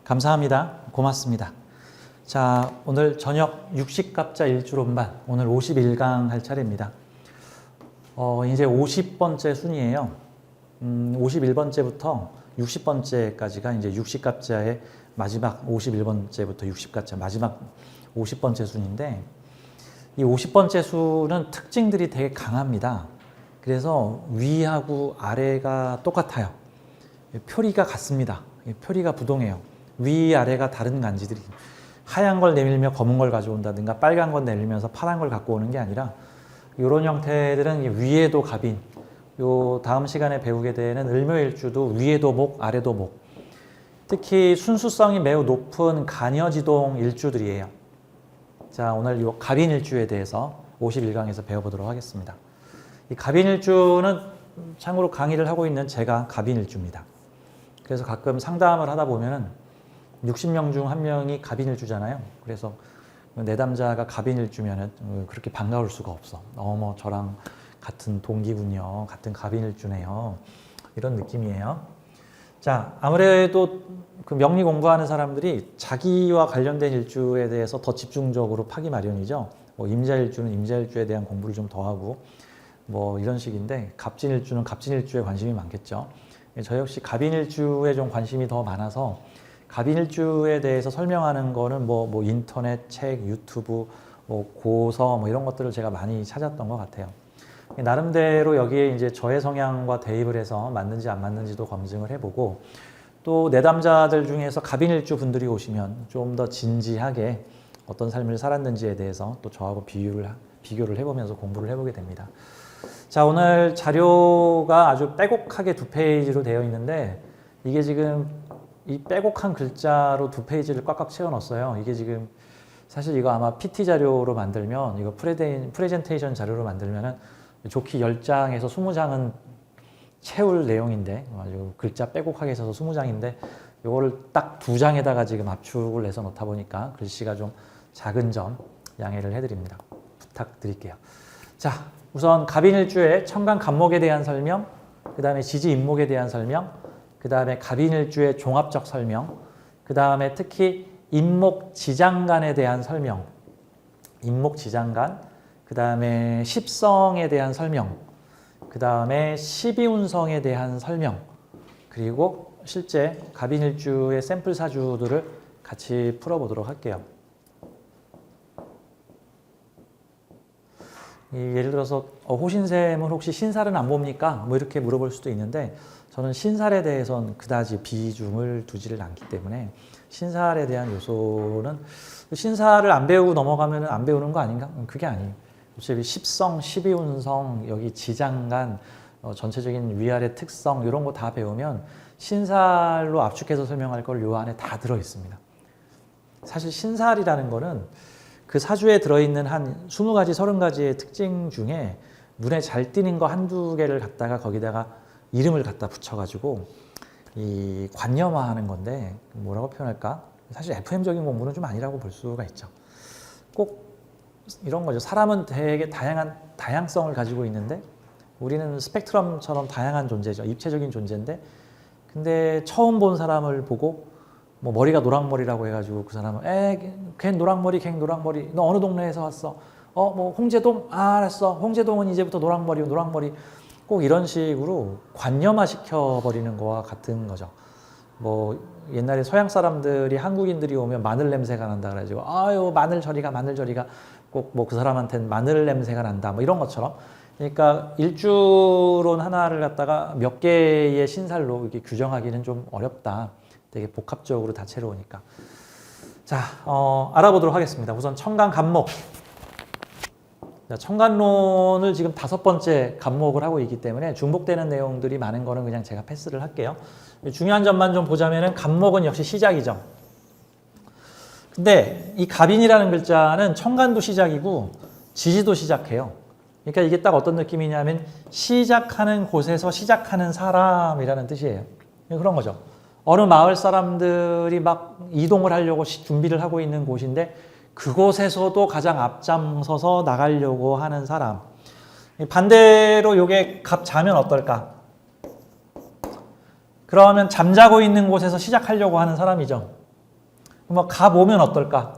감사합니다. 고맙습니다. 자, 오늘 저녁 육식갑자 일주론반, 오늘 51강 할 차례입니다. 이제 50번째 순이에요. 51번째부터 60번째까지가 이제 육식갑자의 마지막 51번째부터 60갑자 마지막 50번째 순인데, 이 50번째 수는 특징들이 되게 강합니다. 그래서 위하고 아래가 똑같아요. 표리가 같습니다. 표리가 부동해요. 위아래가 다른 간지들이, 하얀 걸 내밀며 검은 걸 가져온다든가 빨간 걸 내밀면서 파란 걸 갖고 오는 게 아니라, 이런 형태들은 위에도 갑인, 요 다음 시간에 배우게 되는 을묘일주도 위에도 목, 아래도 목, 특히 순수성이 매우 높은 간여지동 일주들이에요. 자, 오늘 요 갑인일주에 대해서 51강에서 배워보도록 하겠습니다. 이 갑인일주는 참고로 강의를 하고 있는 제가 갑인일주입니다. 그래서 가끔 상담을 하다 보면은 60명 중 1명이 갑인일주잖아요. 그래서 내담자가 갑인일주면은 그렇게 반가울 수가 없어. 어머, 저랑 같은 동기군요. 같은 갑인일주네요. 이런 느낌이에요. 자, 아무래도 그 명리 공부하는 사람들이 자기와 관련된 일주에 대해서 더 집중적으로 파기 마련이죠. 뭐 임자일주는 임자일주에 대한 공부를 좀 더 하고 뭐 이런 식인데, 갑진일주는 갑진일주에 관심이 많겠죠. 저 역시 갑인일주에 좀 관심이 더 많아서 갑인일주에 대해서 설명하는 거는 뭐 인터넷, 책, 유튜브, 뭐 고서 뭐 이런 것들을 제가 많이 찾았던 것 같아요. 나름대로 여기에 이제 저의 성향과 대입을 해서 맞는지 안 맞는지도 검증을 해보고, 또 내담자들 중에서 갑인일주 분들이 오시면 좀 더 진지하게 어떤 삶을 살았는지에 대해서 또 저하고 비교를 해보면서 공부를 해보게 됩니다. 자, 오늘 자료가 아주 빼곡하게 2페이지로 되어 있는데, 이게 지금 이 빼곡한 글자로 2페이지를 꽉꽉 채워 넣었어요. 이게 지금 사실 이거 아마 PT 자료로 만들면, 이거 프레젠테이션 자료로 만들면은 좋게 10장에서 20장은 채울 내용인데, 아주 글자 빼곡하게 써서 20장인데, 이거를 딱 2장에다가 지금 압축을 해서 놓다 보니까 글씨가 좀 작은 점 양해를 해드립니다. 부탁드릴게요. 자, 우선 갑인일주의 천간 갑목에 대한 설명, 그 다음에 지지인목에 대한 설명, 그 다음에 갑인일주의 종합적 설명, 그 다음에 특히 인목지장간에 대한 설명, 인목지장간, 그 다음에 십성에 대한 설명, 그 다음에 십이운성에 대한 설명, 그리고 실제 갑인일주의 샘플 사주들을 같이 풀어보도록 할게요. 예를 들어서 호신쌤은 혹시 신살은 안 봅니까? 뭐 이렇게 물어볼 수도 있는데, 저는 신살에 대해서는 그다지 비중을 두지를 않기 때문에 신살에 대한 요소는, 신살을 안 배우고 넘어가면 안 배우는 거 아닌가? 그게 아니에요. 어차피 십성, 십이운성, 여기 지장간, 전체적인 위아래 특성 이런 거 다 배우면 신살로 압축해서 설명할 걸 요 안에 다 들어 있습니다. 사실 신살이라는 거는 그 사주에 들어있는 한 20가지, 30가지의 특징 중에 눈에 잘 띄는 거 한두 개를 갖다가 거기다가 이름을 갖다 붙여가지고 이 관념화하는 건데, 뭐라고 표현할까? 사실 FM적인 공부는 좀 아니라고 볼 수가 있죠. 꼭 이런 거죠. 사람은 되게 다양성을 가지고 있는데, 우리는 스펙트럼처럼 다양한 존재죠. 입체적인 존재인데, 근데 처음 본 사람을 보고 뭐 머리가 노랑머리라고 해가지고 그 사람은 걔 노랑머리, 걔 노랑머리, 너 어느 동네에서 왔어? 뭐 홍제동? 알았어. 홍제동은 이제부터 노랑머리. 꼭 이런 식으로 관념화 시켜버리는 거와 같은 거죠. 뭐 옛날에 서양 사람들이 한국인들이 오면 마늘 냄새가 난다 그래가지고 아유 마늘 저리가 꼭 뭐 그 사람한테는 마늘 냄새가 난다 뭐 이런 것처럼. 그러니까 일주론 하나를 갖다가 몇 개의 신살로 이렇게 규정하기는 좀 어렵다. 되게 복합적으로 다채로우니까. 자, 알아보도록 하겠습니다. 우선 천간 갑목. 천간론을 지금 5번째 갑목을 하고 있기 때문에 중복되는 내용들이 많은 거는 그냥 제가 패스를 할게요. 중요한 점만 좀 보자면은 갑목은 역시 시작이죠. 근데 이 갑인이라는 글자는 천간도 시작이고 지지도 시작해요. 그러니까 이게 딱 어떤 느낌이냐면 시작하는 곳에서 시작하는 사람이라는 뜻이에요. 그런 거죠. 어느 마을 사람들이 막 이동을 하려고 준비를 하고 있는 곳인데 그곳에서도 가장 앞장서서 나가려고 하는 사람. 반대로 요게 갑 자면 어떨까? 그러면 잠자고 있는 곳에서 시작하려고 하는 사람이죠. 뭐 갑 오면 어떨까?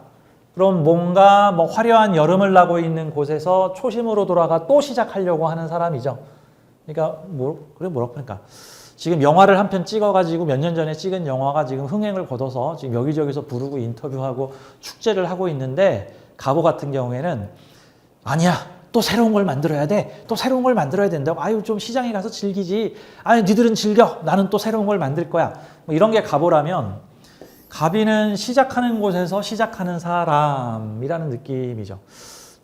그럼 뭔가 뭐 화려한 여름을 나고 있는 곳에서 초심으로 돌아가 또 시작하려고 하는 사람이죠. 그러니까 뭐라고 할까? 지금 영화를 한 편 찍어가지고 몇 년 전에 찍은 영화가 지금 흥행을 거둬서 지금 여기저기서 부르고 인터뷰하고 축제를 하고 있는데 가보 같은 경우에는 아니야. 또 새로운 걸 만들어야 돼. 또 새로운 걸 만들어야 된다고. 아유 좀 시장에 가서 즐기지. 아니 니들은 즐겨. 나는 또 새로운 걸 만들 거야. 뭐 이런 게 가보라면 가비는 시작하는 곳에서 시작하는 사람이라는 느낌이죠.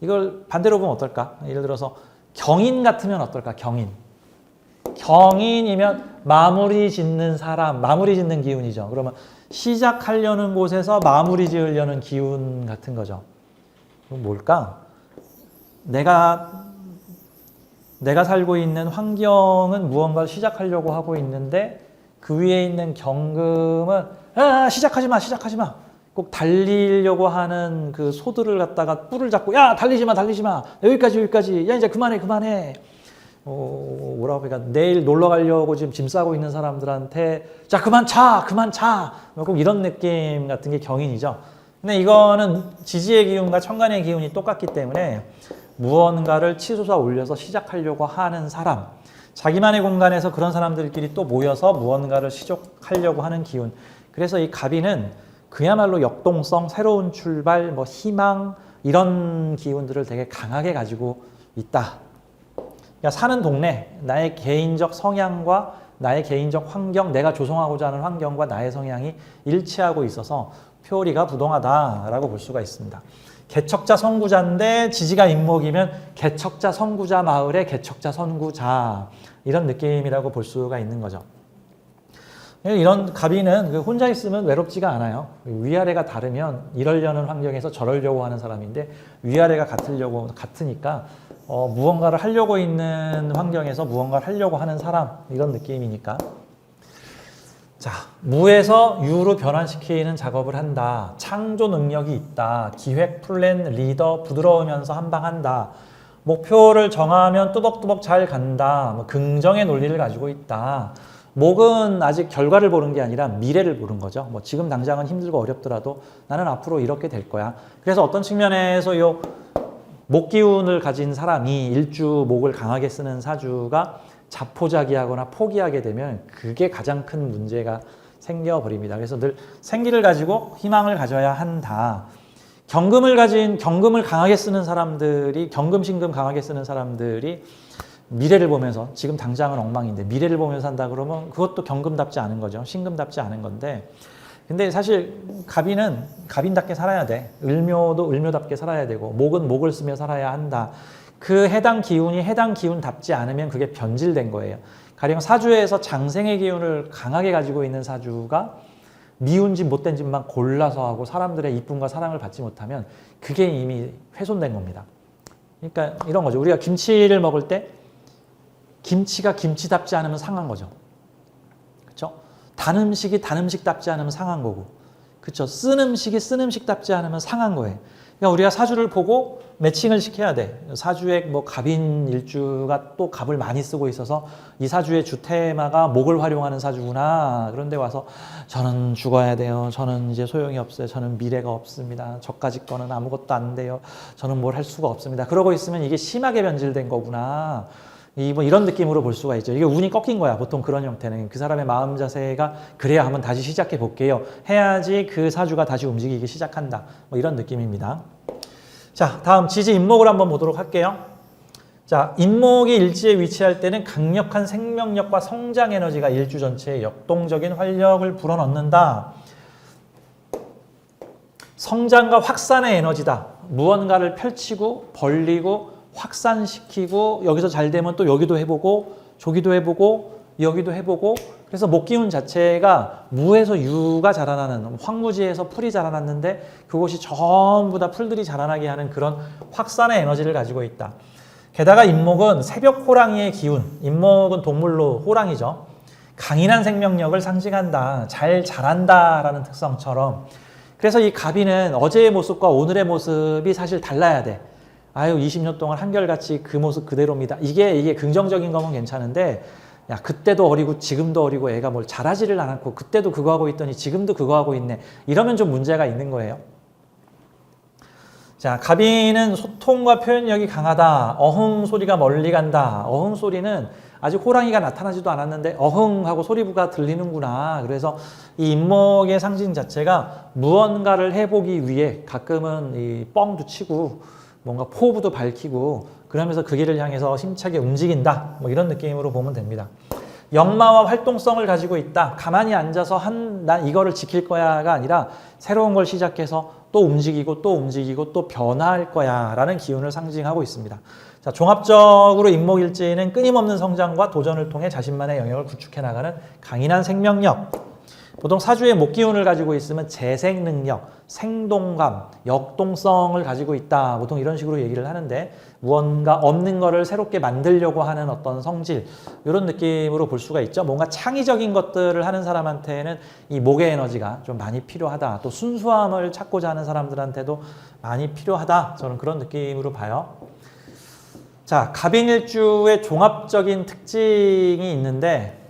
이걸 반대로 보면 어떨까? 예를 들어서 경인 같으면 어떨까? 경인이면 마무리 짓는 사람, 마무리 짓는 기운이죠. 그러면 시작하려는 곳에서 마무리 지으려는 기운 같은 거죠. 그럼 뭘까? 내가 살고 있는 환경은 무언가를 시작하려고 하고 있는데 그 위에 있는 경금은 시작하지 마. 꼭 달리려고 하는 그 소들을 갖다가 뿔을 잡고 야 달리지 마. 여기까지. 야 이제 그만해. 뭐라고 할까? 내일 놀러 가려고 지금 짐 싸고 있는 사람들한테 자 그만 차. 꼭 이런 느낌 같은 게 경인이죠. 근데 이거는 지지의 기운과 천간의 기운이 똑같기 때문에 무언가를 치솟아 올려서 시작하려고 하는 사람, 자기만의 공간에서 그런 사람들끼리 또 모여서 무언가를 시작하려고 하는 기운. 그래서 이 갑이는 그야말로 역동성, 새로운 출발, 뭐 희망 이런 기운들을 되게 강하게 가지고 있다. 그러니까 사는 동네, 나의 개인적 성향과 나의 개인적 환경, 내가 조성하고자 하는 환경과 나의 성향이 일치하고 있어서 표리가 부동하다라고 볼 수가 있습니다. 개척자 선구자인데 지지가 임목이면 개척자 선구자 마을의 개척자 선구자 이런 느낌이라고 볼 수가 있는 거죠. 이런 갑이는 혼자 있으면 외롭지가 않아요. 위아래가 다르면 이러려는 환경에서 저러려고 하는 사람인데 위아래가 같으니까 무언가를 하려고 있는 환경에서 무언가를 하려고 하는 사람 이런 느낌이니까. 자, 무에서 유로 변환시키는 작업을 한다. 창조 능력이 있다. 기획, 플랜, 리더, 부드러우면서 한방한다. 목표를 정하면 뚜벅뚜벅 잘 간다. 뭐 긍정의 논리를 가지고 있다. 목은 아직 결과를 보는 게 아니라 미래를 보는 거죠. 뭐 지금 당장은 힘들고 어렵더라도 나는 앞으로 이렇게 될 거야. 그래서 어떤 측면에서 요 목기운을 가진 사람이 일주 목을 강하게 쓰는 사주가 자포자기하거나 포기하게 되면 그게 가장 큰 문제가 생겨버립니다. 그래서 늘 생기를 가지고 희망을 가져야 한다. 경금을 강하게 쓰는 사람들이, 경금신금 강하게 쓰는 사람들이 미래를 보면서, 지금 당장은 엉망인데 미래를 보면서 산다 그러면 그것도 경금답지 않은 거죠. 신금답지 않은 건데, 근데 사실 갑인은 갑인답게 살아야 돼. 을묘도 을묘답게 살아야 되고, 목은 목을 쓰며 살아야 한다. 그 해당 기운이 해당 기운답지 않으면 그게 변질된 거예요. 가령 사주에서 장생의 기운을 강하게 가지고 있는 사주가 미운 집 못된 집만 골라서 하고 사람들의 이쁨과 사랑을 받지 못하면 그게 이미 훼손된 겁니다. 그러니까 이런 거죠. 우리가 김치를 먹을 때 김치가 김치답지 않으면 상한 거죠. 그렇죠? 단 음식이 단 음식답지 않으면 상한 거고, 그렇죠? 쓴 음식이 쓴 음식답지 않으면 상한 거예요. 그러니까 우리가 사주를 보고 매칭을 시켜야 돼. 사주에 뭐 갑인 일주가 또 갑을 많이 쓰고 있어서 이 사주의 주테마가 목을 활용하는 사주구나. 그런데 와서 저는 죽어야 돼요. 저는 이제 소용이 없어요. 저는 미래가 없습니다. 저까지 거는 아무것도 안 돼요. 저는 뭘 할 수가 없습니다. 그러고 있으면 이게 심하게 변질된 거구나. 뭐 이런 느낌으로 볼 수가 있죠. 이게 운이 꺾인 거야. 보통 그런 형태는. 그 사람의 마음 자세가 그래야 한번 다시 시작해 볼게요. 해야지 그 사주가 다시 움직이기 시작한다. 뭐 이런 느낌입니다. 자, 다음 지지 인목을 한번 보도록 할게요. 자, 인목이 일지에 위치할 때는 강력한 생명력과 성장 에너지가 일주 전체에 역동적인 활력을 불어넣는다. 성장과 확산의 에너지다. 무언가를 펼치고 벌리고 확산시키고, 여기서 잘 되면 또 여기도 해보고 저기도 해보고 여기도 해보고, 그래서 목기운 자체가 무에서 유가 자라나는, 황무지에서 풀이 자라났는데 그곳이 전부 다 풀들이 자라나게 하는 그런 확산의 에너지를 가지고 있다. 게다가 인목은 새벽 호랑이의 기운, 인목은 동물로 호랑이죠. 강인한 생명력을 상징한다. 잘 자란다라는 특성처럼 그래서 이 갑이는 어제의 모습과 오늘의 모습이 사실 달라야 돼. 아유, 20년 동안 한결같이 그 모습 그대로입니다. 이게 긍정적인 거면 괜찮은데, 야, 그때도 어리고 지금도 어리고 애가 뭘 잘하지를 않았고 그때도 그거 하고 있더니 지금도 그거 하고 있네. 이러면 좀 문제가 있는 거예요. 자, 갑이는 소통과 표현력이 강하다. 어흥 소리가 멀리 간다. 어흥 소리는 아직 호랑이가 나타나지도 않았는데 어흥 하고 소리부가 들리는구나. 그래서 이 인목의 상징 자체가 무언가를 해보기 위해 가끔은 이 뻥도 치고 뭔가 포부도 밝히고 그러면서 그 길을 향해서 힘차게 움직인다. 뭐 이런 느낌으로 보면 됩니다. 역마와 활동성을 가지고 있다. 가만히 앉아서 난 이거를 지킬 거야가 아니라 새로운 걸 시작해서 또 움직이고 또 움직이고 또 변화할 거야 라는 기운을 상징하고 있습니다. 자, 종합적으로 인목일지는 끊임없는 성장과 도전을 통해 자신만의 영역을 구축해 나가는 강인한 생명력. 보통 사주의 목기운을 가지고 있으면 재생 능력, 생동감, 역동성을 가지고 있다. 보통 이런 식으로 얘기를 하는데 무언가 없는 거를 새롭게 만들려고 하는 어떤 성질 이런 느낌으로 볼 수가 있죠. 뭔가 창의적인 것들을 하는 사람한테는 이 목의 에너지가 좀 많이 필요하다. 또 순수함을 찾고자 하는 사람들한테도 많이 필요하다. 저는 그런 느낌으로 봐요. 자, 갑인일주의 종합적인 특징이 있는데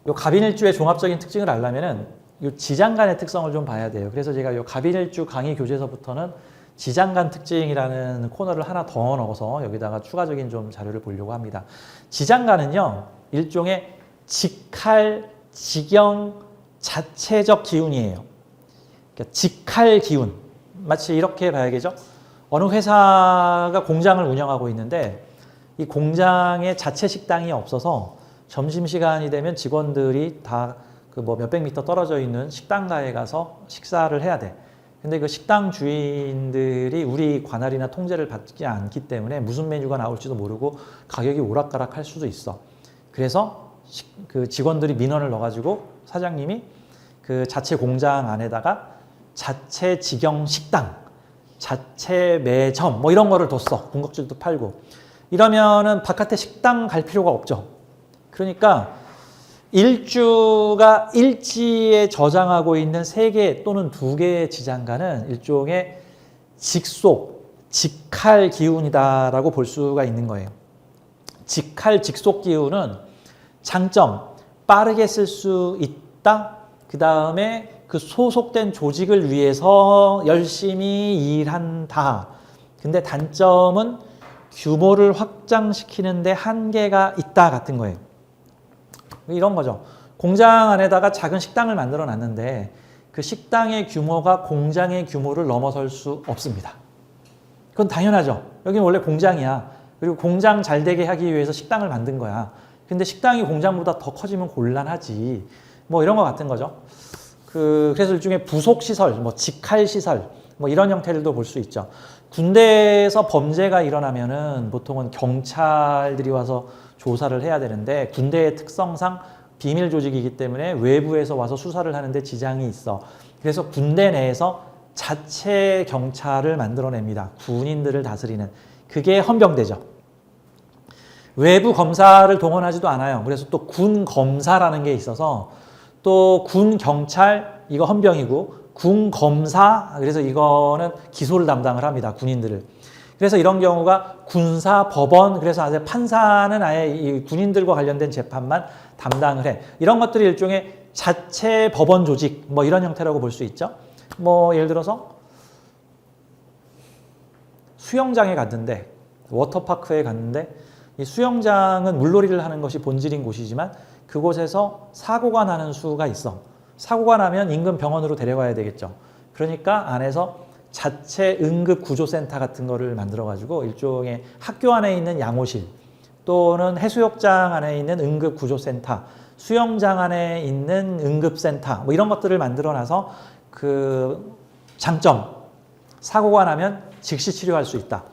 요 갑인일주의 종합적인 특징을 알려면은 요 지장간의 특성을 좀 봐야 돼요. 그래서 제가 요 갑인일주 강의 교재서부터는 지장간 특징이라는 코너를 하나 더 넣어서 여기다가 추가적인 좀 자료를 보려고 합니다. 지장간은요, 일종의 직할, 직영, 자체적 기운이에요. 그러니까 직할 기운. 마치 이렇게 봐야겠죠? 어느 회사가 공장을 운영하고 있는데 이 공장에 자체 식당이 없어서 점심시간이 되면 직원들이 다 그 뭐 몇백 미터 떨어져 있는 식당가에 가서 식사를 해야 돼. 근데 그 식당 주인들이 우리 관할이나 통제를 받지 않기 때문에 무슨 메뉴가 나올지도 모르고 가격이 오락가락 할 수도 있어. 그래서 그 직원들이 민원을 넣어가지고 사장님이 그 자체 공장 안에다가 자체 직영 식당, 자체 매점 뭐 이런 거를 뒀어. 군것질도 팔고. 이러면은 바깥에 식당 갈 필요가 없죠. 그러니까 일주가 일지에 저장하고 있는 3개 또는 2개의 지장간은 일종의 직속, 직할 기운이다라고 볼 수가 있는 거예요. 직할, 직속 기운은 장점, 빠르게 쓸 수 있다. 그 다음에 그 소속된 조직을 위해서 열심히 일한다. 근데 단점은 규모를 확장시키는데 한계가 있다 같은 거예요. 이런 거죠. 공장 안에다가 작은 식당을 만들어 놨는데 그 식당의 규모가 공장의 규모를 넘어설 수 없습니다. 그건 당연하죠. 여기는 원래 공장이야. 그리고 공장 잘 되게 하기 위해서 식당을 만든 거야. 근데 식당이 공장보다 더 커지면 곤란하지. 뭐 이런 거 같은 거죠. 그래서 일종의 부속시설, 뭐 직할시설, 뭐 이런 형태들도 볼 수 있죠. 군대에서 범죄가 일어나면은 보통은 경찰들이 와서 조사를 해야 되는데 군대의 특성상 비밀 조직이기 때문에 외부에서 와서 수사를 하는데 지장이 있어. 그래서 군대 내에서 자체 경찰을 만들어냅니다. 군인들을 다스리는. 그게 헌병대죠. 외부 검사를 동원하지도 않아요. 그래서 또 군 검사라는 게 있어서 또 군 경찰 이거 헌병이고 군 검사 그래서 이거는 기소를 담당을 합니다. 군인들을. 그래서 이런 경우가 군사 법원 그래서 아예 판사는 아예 이 군인들과 관련된 재판만 담당을 해. 이런 것들이 일종의 자체 법원 조직 뭐 이런 형태라고 볼 수 있죠. 뭐 예를 들어서 수영장에 갔는데 워터파크에 갔는데 이 수영장은 물놀이를 하는 것이 본질인 곳이지만 그곳에서 사고가 나는 수가 있어. 사고가 나면 인근 병원으로 데려가야 되겠죠. 그러니까 안에서 자체 응급구조센터 같은 거를 만들어가지고 일종의 학교 안에 있는 양호실 또는 해수욕장 안에 있는 응급구조센터, 수영장 안에 있는 응급센터 뭐 이런 것들을 만들어놔서 그 장점, 사고가 나면 즉시 치료할 수 있다.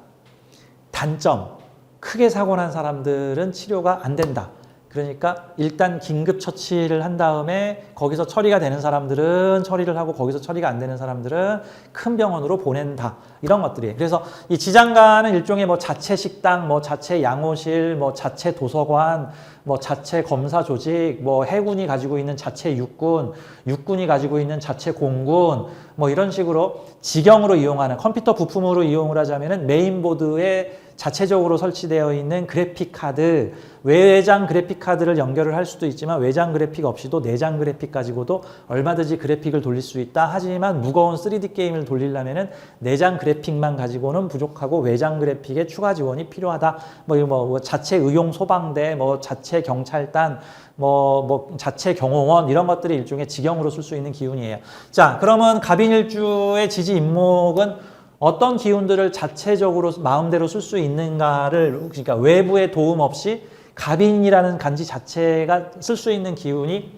단점, 크게 사고 난 사람들은 치료가 안 된다. 그러니까 일단 긴급 처치를 한 다음에 거기서 처리가 되는 사람들은 처리를 하고 거기서 처리가 안 되는 사람들은 큰 병원으로 보낸다. 이런 것들이에요. 그래서 이 지장간은 일종의 뭐 자체 식당, 뭐 자체 양호실, 뭐 자체 도서관, 뭐 자체 검사 조직, 뭐 해군이 가지고 있는 자체 육군, 육군이 가지고 있는 자체 공군, 뭐 이런 식으로 직영으로 이용하는 컴퓨터 부품으로 이용을 하자면은 메인보드에 자체적으로 설치되어 있는 그래픽 카드, 외장 그래픽 카드를 연결을 할 수도 있지만 외장 그래픽 없이도 내장 그래픽 가지고도 얼마든지 그래픽을 돌릴 수 있다. 하지만 무거운 3D 게임을 돌리려면은 내장 그래픽만 가지고는 부족하고 외장 그래픽에 추가 지원이 필요하다. 뭐 자체 의용 소방대, 뭐 자체 경찰단, 뭐 자체 경호원 이런 것들이 일종의 직영으로 쓸 수 있는 기운이에요. 자, 그러면 갑인일주의 지지 임목은 어떤 기운들을 자체적으로 마음대로 쓸 수 있는가를, 그러니까 외부의 도움 없이 갑인이라는 간지 자체가 쓸 수 있는 기운이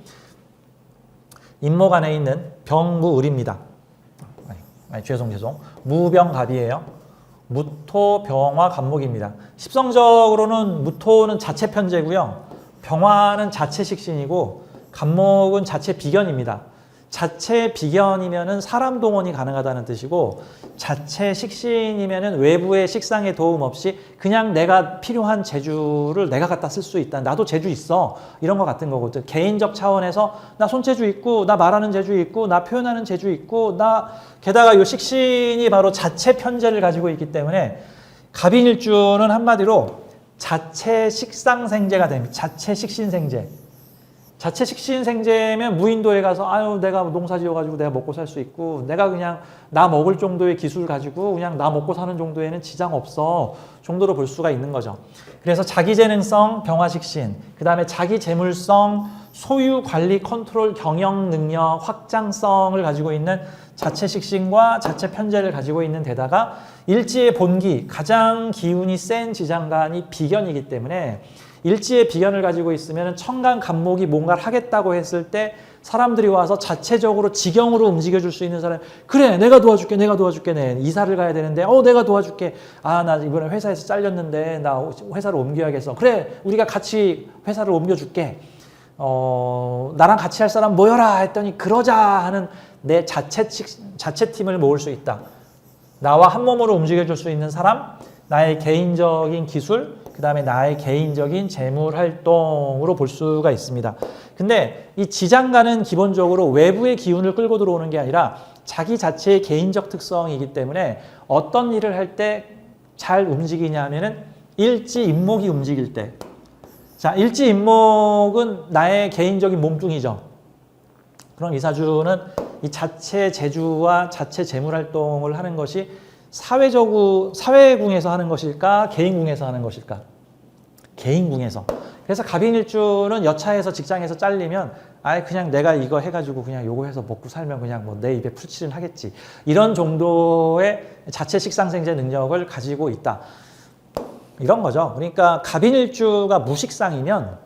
임목 안에 있는 병무을입니다. 죄송. 무병갑이에요. 무토, 병화, 갑목입니다. 십성적으로는 무토는 자체 편제고요. 병화는 자체 식신이고 갑목은 자체 비견입니다. 자체 비견이면은 사람 동원이 가능하다는 뜻이고 자체 식신이면은 외부의 식상의 도움 없이 그냥 내가 필요한 재주를 내가 갖다 쓸 수 있다. 나도 재주 있어. 이런 거 같은 거거든. 개인적 차원에서 나 손재주 있고 나 말하는 재주 있고 나 표현하는 재주 있고 나 게다가 이 식신이 바로 자체 편제를 가지고 있기 때문에 갑인일주는 한마디로 자체 식상생재가 됩니다. 자체 식신생재. 자체 식신생재면 무인도에 가서 아유 내가 농사 지어가지고 내가 먹고 살 수 있고 내가 그냥 나 먹을 정도의 기술 가지고 그냥 나 먹고 사는 정도에는 지장 없어 정도로 볼 수가 있는 거죠. 그래서 자기재능성 병화식신, 그 다음에 자기재물성 소유, 관리, 컨트롤, 경영 능력, 확장성을 가지고 있는 자체 식신과 자체 편제를 가지고 있는 데다가 일지의 본기, 가장 기운이 센 지장간이 비견이기 때문에 일지의 비견을 가지고 있으면 청간 갑목이 뭔가를 하겠다고 했을 때 사람들이 와서 자체적으로 직영으로 움직여줄 수 있는 사람, 그래 내가 도와줄게 네 이사를 가야 되는데 내가 도와줄게, 아 나 이번에 회사에서 잘렸는데 나 회사를 옮겨야겠어, 그래 우리가 같이 회사를 옮겨줄게, 나랑 같이 할 사람 모여라 했더니 그러자 하는 내 자체 팀을 모을 수 있다. 나와 한 몸으로 움직여줄 수 있는 사람, 나의 개인적인 기술, 그 다음에 나의 개인적인 재물 활동으로 볼 수가 있습니다. 근데 이 지장간은 기본적으로 외부의 기운을 끌고 들어오는 게 아니라 자기 자체의 개인적 특성이기 때문에 어떤 일을 할 때 잘 움직이냐 하면은 일지 임목이 움직일 때. 자, 일지 임목은 나의 개인적인 몸뚱이죠. 그럼 이 사주는 이 자체 재주와 자체 재물 활동을 하는 것이 사회궁에서 하는 것일까? 개인궁에서 하는 것일까? 개인궁에서. 그래서 갑인일주는 여차해서 직장에서 잘리면 아예 그냥 내가 이거 해가지고 그냥 요거 해서 먹고 살면 그냥 뭐 내 입에 풀칠은 하겠지. 이런 정도의 자체 식상생재 능력을 가지고 있다. 이런 거죠. 그러니까 갑인일주가 무식상이면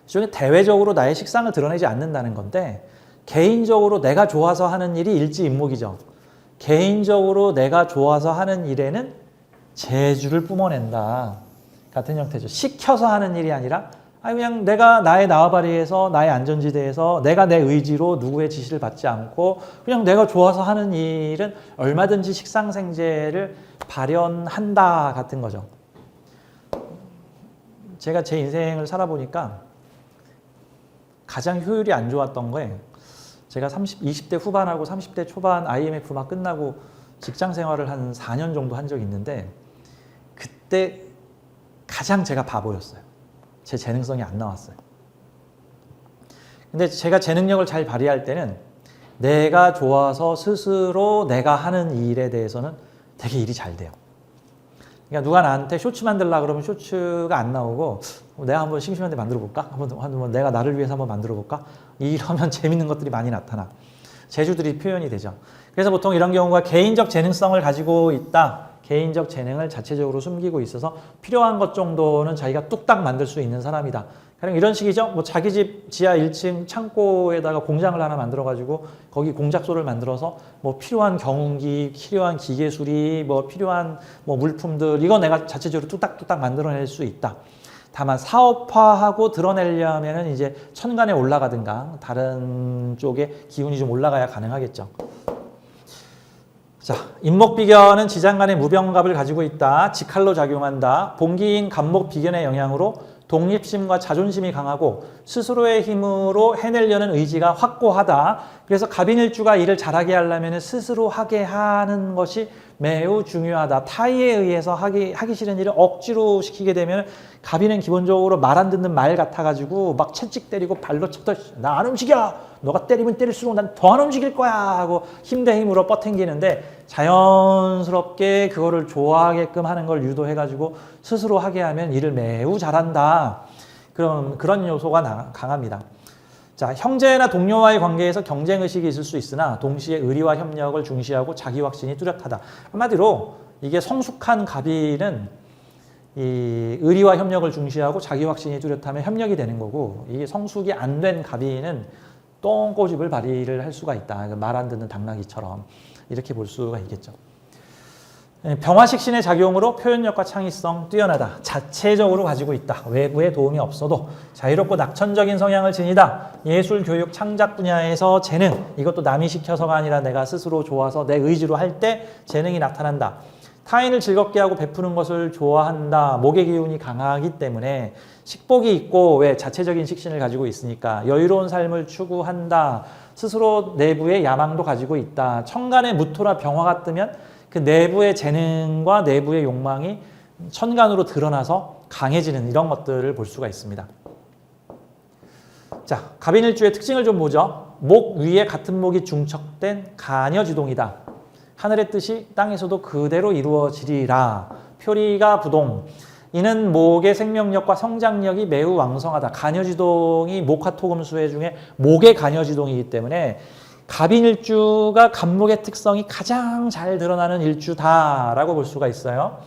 일종의 대외적으로 나의 식상을 드러내지 않는다는 건데 개인적으로 내가 좋아서 하는 일이 일지임목이죠. 개인적으로 내가 좋아서 하는 일에는 재주를 뿜어낸다. 같은 형태죠. 시켜서 하는 일이 아니라 그냥 내가 나의縄張리에서 나의 안전지대에서 내가 내 의지로 누구의 지시를 받지 않고 그냥 내가 좋아서 하는 일은 얼마든지 식상생재를 발현한다 같은 거죠. 제가 제 인생을 살아보니까 가장 효율이 안 좋았던 거에 제가 20대 후반하고 30대 초반 IMF 막 끝나고 직장 생활을 한 4년 정도 한 적이 있는데 그때 가장 제가 바보였어요. 제 재능성이 안 나왔어요. 근데 제가 제 능력을 잘 발휘할 때는 내가 좋아서 스스로 내가 하는 일에 대해서는 되게 일이 잘 돼요. 그러니까 누가 나한테 쇼츠 만들라 그러면 쇼츠가 안 나오고 내가 한번 심심한데 만들어 볼까? 한번 내가 나를 위해서 한번 만들어 볼까? 이러면 재밌는 것들이 많이 나타나. 재주들이 표현이 되죠. 그래서 보통 이런 경우가 개인적 재능성을 가지고 있다. 개인적 재능을 자체적으로 숨기고 있어서 필요한 것 정도는 자기가 뚝딱 만들 수 있는 사람이다. 그냥 이런 식이죠. 뭐 자기 집 지하 1층 창고에다가 공장을 하나 만들어가지고 거기 공작소를 만들어서 뭐 필요한 경운기, 필요한 기계수리, 뭐 필요한 뭐 물품들 이거 내가 자체적으로 뚝딱뚝딱 만들어낼 수 있다. 다만 사업화하고 드러내려면은 이제 천간에 올라가든가 다른 쪽에 기운이 좀 올라가야 가능하겠죠. 자, 인목비견은 지장간의 무병갑을 가지고 있다. 직할로 작용한다. 본기인 간목 비견의 영향으로 독립심과 자존심이 강하고 스스로의 힘으로 해내려는 의지가 확고하다. 그래서 갑인일주가 일을 잘하게 하려면 스스로 하게 하는 것이 매우 중요하다. 타의에 의해서 하기 싫은 일을 억지로 시키게 되면 갑인은 기본적으로 말 안 듣는 말 같아가지고 막 채찍 때리고 발로 쳐도 나 안 움직여! 너가 때리면 때릴수록 난 더 안 움직일 거야! 하고 힘 대 힘으로 뻗탱기는데 자연스럽게 그거를 좋아하게끔 하는 걸 유도해가지고 스스로 하게 하면 일을 매우 잘한다. 그런 요소가 강합니다. 자, 형제나 동료와의 관계에서 경쟁의식이 있을 수 있으나 동시에 의리와 협력을 중시하고 자기 확신이 뚜렷하다. 한마디로 이게 성숙한 갑인은 이 의리와 협력을 중시하고 자기 확신이 뚜렷하면 협력이 되는 거고, 이게 성숙이 안 된 갑인은 똥꼬집을 발휘를 할 수가 있다. 말 안 듣는 당나귀처럼 이렇게 볼 수가 있겠죠. 병화식신의 작용으로 표현력과 창의성 뛰어나다. 자체적으로 가지고 있다. 외부의 도움이 없어도 자유롭고 낙천적인 성향을 지니다. 예술, 교육, 창작 분야에서 재능, 이것도 남이 시켜서가 아니라 내가 스스로 좋아서 내 의지로 할 때 재능이 나타난다. 타인을 즐겁게 하고 베푸는 것을 좋아한다. 목의 기운이 강하기 때문에 식복이 있고, 왜 자체적인 식신을 가지고 있으니까 여유로운 삶을 추구한다. 스스로 내부의 야망도 가지고 있다. 천간에 무토나 병화가 뜨면 그 내부의 재능과 내부의 욕망이 천간으로 드러나서 강해지는 이런 것들을 볼 수가 있습니다. 자, 갑인일주의 특징을 좀 보죠. 목 위에 같은 목이 중척된 가녀지동이다. 하늘의 뜻이 땅에서도 그대로 이루어지리라. 표리가 부동. 이는 목의 생명력과 성장력이 매우 왕성하다. 가녀지동이 목화토금수의 중에 목의 가녀지동이기 때문에 갑인일주가 갑목의 특성이 가장 잘 드러나는 일주다라고 볼 수가 있어요.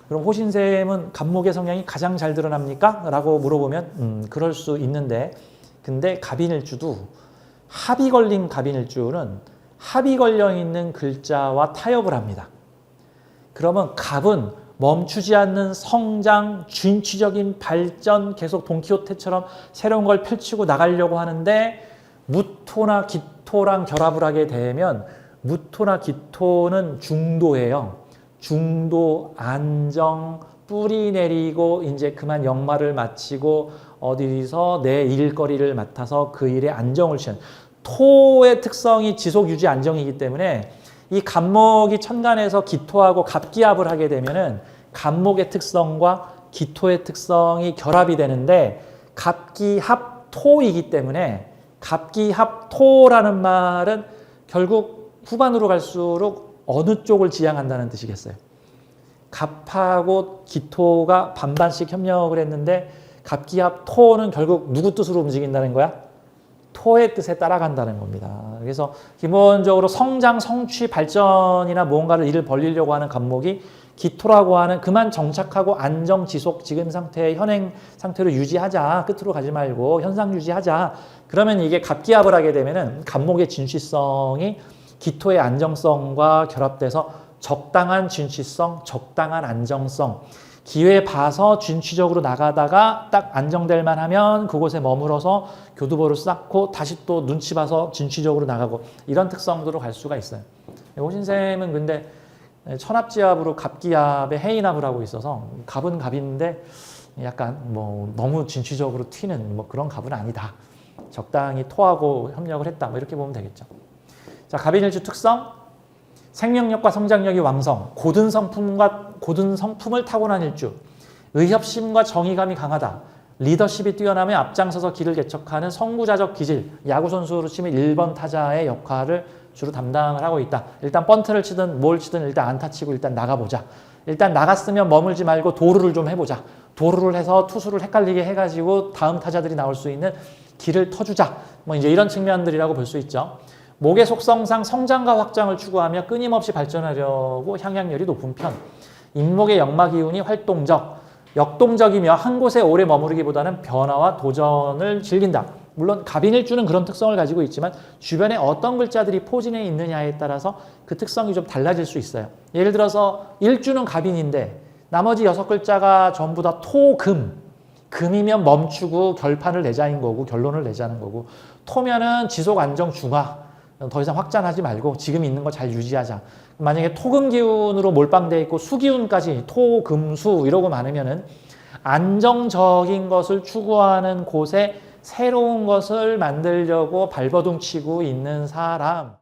그럼 호신쌤은 갑목의 성향이 가장 잘 드러납니까? 라고 물어보면 그럴 수 있는데, 근데 갑인일주도 합이 걸린 갑인일주는 합이 걸려 있는 글자와 타협을 합니다. 그러면 갑은 멈추지 않는 성장, 진취적인 발전, 계속 돈키호테처럼 새로운 걸 펼치고 나가려고 하는데, 무토나 기토랑 결합을 하게 되면 무토나 기토는 중도예요. 중도, 안정, 뿌리 내리고 이제 그만 역마를 마치고 어디서 내 일거리를 맡아서 그 일에 안정을 취한, 토의 특성이 지속 유지 안정이기 때문에 이 갑목이 천간에서 기토하고 갑기합을 하게 되면은 갑목의 특성과 기토의 특성이 결합이 되는데, 갑기합토이기 때문에 갑기합토라는 말은 결국 후반으로 갈수록 어느 쪽을 지향한다는 뜻이겠어요. 갑하고 기토가 반반씩 협력을 했는데 갑기합토는 결국 누구 뜻으로 움직인다는 거야? 토의 뜻에 따라간다는 겁니다. 그래서 기본적으로 성장, 성취, 발전이나 무언가를 일을 벌리려고 하는 갑목이 기토라고 하는 그만 정착하고 안정, 지속, 지금 상태의 현행 상태로 유지하자. 끝으로 가지 말고 현상 유지하자. 그러면 이게 갑기합을 하게 되면은 갑목의 진취성이 기토의 안정성과 결합돼서 적당한 진취성, 적당한 안정성, 기회 봐서 진취적으로 나가다가 딱 안정될 만하면 그곳에 머물어서 교두보를 쌓고 다시 또 눈치 봐서 진취적으로 나가고, 이런 특성으로 갈 수가 있어요. 호신쌤은 근데 천합지합으로 갑기합에 해인합을 하고 있어서 갑은 갑인데 약간 뭐 너무 진취적으로 튀는 뭐 그런 갑은 아니다. 적당히 토하고 협력을 했다. 뭐 이렇게 보면 되겠죠. 자, 갑인일주 특성. 생명력과 성장력이 왕성, 고든 성품을 타고난 일주, 의협심과 정의감이 강하다, 리더십이 뛰어나며 앞장서서 길을 개척하는 선구자적 기질, 야구선수로 치면 1번 타자의 역할을 주로 담당을 하고 있다. 일단 번트를 치든 뭘 치든 일단 안타 치고 일단 나가보자. 일단 나갔으면 머물지 말고 도루를 좀 해보자. 도루를 해서 투수를 헷갈리게 해가지고 다음 타자들이 나올 수 있는 길을 터주자. 뭐 이제 이런 측면들이라고 볼 수 있죠. 목의 속성상 성장과 확장을 추구하며 끊임없이 발전하려고 향양열이 높은 편. 인목의 역마 기운이 활동적, 역동적이며 한 곳에 오래 머무르기보다는 변화와 도전을 즐긴다. 물론 갑인일주는 그런 특성을 가지고 있지만 주변에 어떤 글자들이 포진해 있느냐에 따라서 그 특성이 좀 달라질 수 있어요. 예를 들어서 일주는 갑인인데 나머지 6글자가 전부 다 토금. 금이면 멈추고 결판을 내자인 거고 결론을 내자는 거고, 토면은 지속 안정 중화. 더 이상 확장하지 말고 지금 있는 거 잘 유지하자. 만약에 토금 기운으로 몰빵되어 있고 수기운까지 토, 금, 수 이러고 많으면은 안정적인 것을 추구하는 곳에 새로운 것을 만들려고 발버둥 치고 있는 사람.